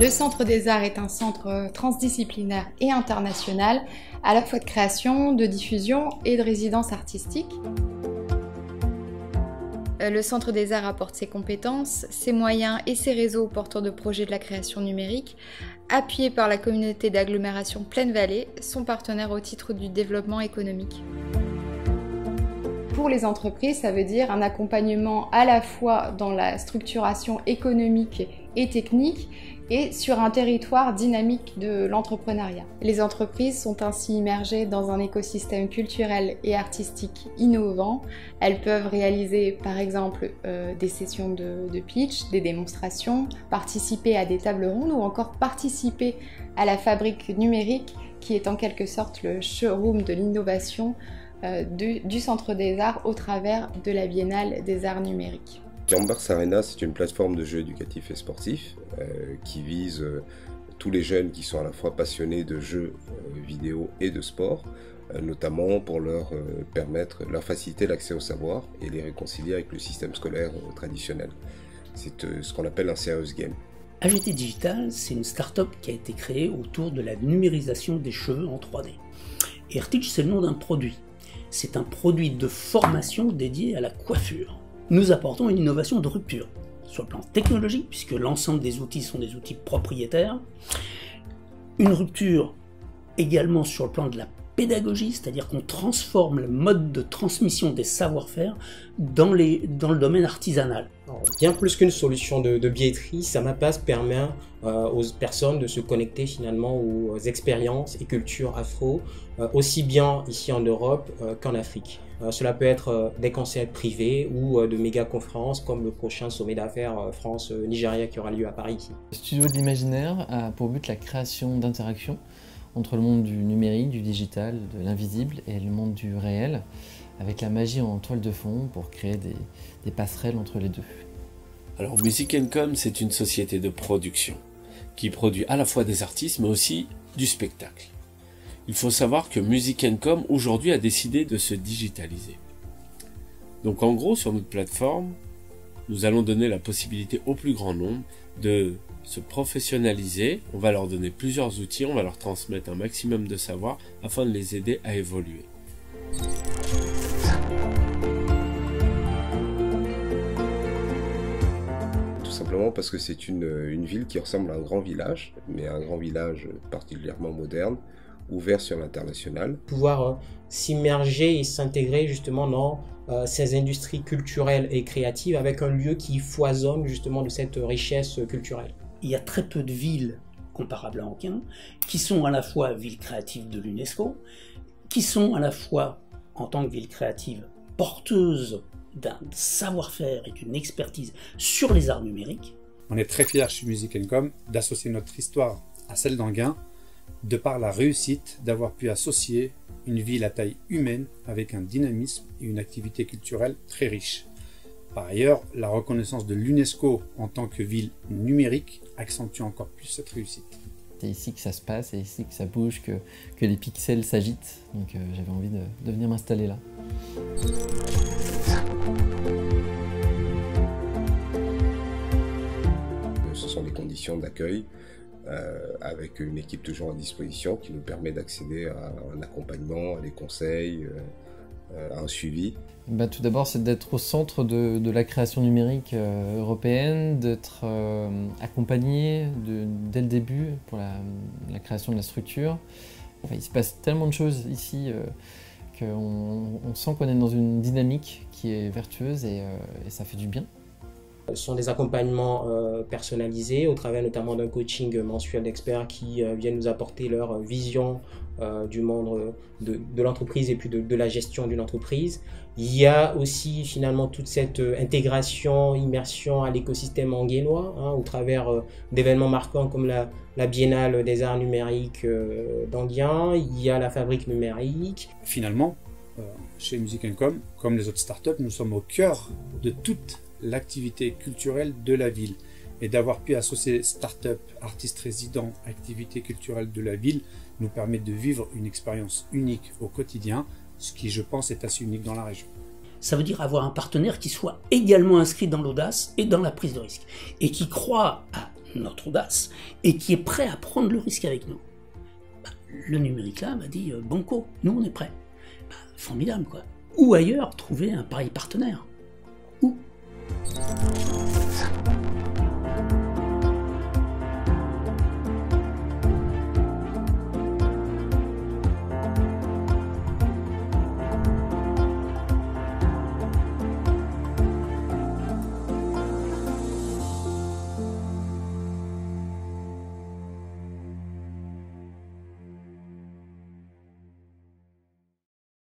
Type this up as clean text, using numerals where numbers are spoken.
Le Centre des Arts est un centre transdisciplinaire et international, à la fois de création, de diffusion et de résidence artistique. Le Centre des Arts apporte ses compétences, ses moyens et ses réseaux aux porteurs de projets de la création numérique, appuyé par la communauté d'agglomération Plaine-Vallée, son partenaire au titre du développement économique. Pour les entreprises, ça veut dire un accompagnement à la fois dans la structuration économique et technique et sur un territoire dynamique de l'entrepreneuriat. Les entreprises sont ainsi immergées dans un écosystème culturel et artistique innovant. Elles peuvent réaliser par exemple des sessions de pitch, des démonstrations, participer à des tables rondes ou encore participer à la fabrique numérique qui est en quelque sorte le showroom de l'innovation du Centre des Arts au travers de la Biennale des Arts Numériques. Gambers Arena, c'est une plateforme de jeux éducatifs et sportifs qui vise tous les jeunes qui sont à la fois passionnés de jeux vidéo et de sport, notamment pour leur faciliter l'accès au savoir et les réconcilier avec le système scolaire traditionnel. C'est ce qu'on appelle un serious game. AGT Digital, c'est une start-up qui a été créée autour de la numérisation des cheveux en 3D. AirTeach, c'est le nom d'un produit. C'est un produit de formation dédié à la coiffure. Nous apportons une innovation de rupture, sur le plan technologique, puisque l'ensemble des outils sont des outils propriétaires. Une rupture également sur le plan de la pédagogie, c'est-à-dire qu'on transforme le mode de transmission des savoir-faire dans le domaine artisanal. Alors, bien plus qu'une solution de billetterie, Samapass permet aux personnes de se connecter finalement aux expériences et cultures afro, aussi bien ici en Europe qu'en Afrique. Cela peut être des concerts privés ou de méga conférences comme le prochain sommet d'affaires France-Nigeria qui aura lieu à Paris. Le Studio de l'Imaginaire a pour but la création d'interactions entre le monde du numérique, du digital, de l'invisible et le monde du réel, avec la magie en toile de fond pour créer des passerelles entre les deux. Alors Music & Com, c'est une société de production qui produit à la fois des artistes mais aussi du spectacle. Il faut savoir que Music & Com aujourd'hui a décidé de se digitaliser. Donc en gros sur notre plateforme, nous allons donner la possibilité au plus grand nombre de se professionnaliser. On va leur donner plusieurs outils, on va leur transmettre un maximum de savoir afin de les aider à évoluer. Tout simplement parce que c'est une ville qui ressemble à un grand village, mais un grand village particulièrement moderne, ouvert sur l'international. Pouvoir s'immerger et s'intégrer justement dans ces industries culturelles et créatives avec un lieu qui foisonne justement de cette richesse culturelle. Il y a très peu de villes comparables à Anquin qui sont à la fois villes créatives de l'UNESCO, qui sont à la fois en tant que villes créatives porteuses d'un savoir-faire et d'une expertise sur les arts numériques. On est très fiers chez Music & Com d'associer notre histoire à celle d'Anguin, de par la réussite d'avoir pu associer une ville à taille humaine avec un dynamisme et une activité culturelle très riche. Par ailleurs, la reconnaissance de l'UNESCO en tant que ville numérique accentue encore plus cette réussite. C'est ici que ça se passe, c'est ici que ça bouge, que les pixels s'agitent. Donc j'avais envie de venir m'installer là. Ce sont des conditions d'accueil avec une équipe toujours à disposition qui nous permet d'accéder à un accompagnement, à des conseils, à un suivi. Tout d'abord, c'est d'être au centre de la création numérique européenne, d'être accompagné dès le début pour la création de la structure. Enfin, il se passe tellement de choses ici qu'on sent qu'on est dans une dynamique qui est vertueuse et ça fait du bien. Ce sont des accompagnements personnalisés au travers notamment d'un coaching mensuel d'experts qui viennent nous apporter leur vision du monde de l'entreprise et puis de la gestion d'une entreprise. Il y a aussi finalement toute cette intégration, immersion à l'écosystème anguinois au travers d'événements marquants comme la Biennale des Arts Numériques d'Anguien. Il y a la Fabrique Numérique. Finalement, chez Music & Com, comme les autres startups, nous sommes au cœur de toute l'activité culturelle de la ville. Et d'avoir pu associer start-up, artistes résidents, activités culturelles de la ville nous permet de vivre une expérience unique au quotidien, ce qui, je pense, est assez unique dans la région. Ça veut dire avoir un partenaire qui soit également inscrit dans l'audace et dans la prise de risque, et qui croit à notre audace, et qui est prêt à prendre le risque avec nous. Le Numérique Lab a dit banco, nous on est prêts. Formidable quoi. Ou ailleurs, trouver un pareil partenaire.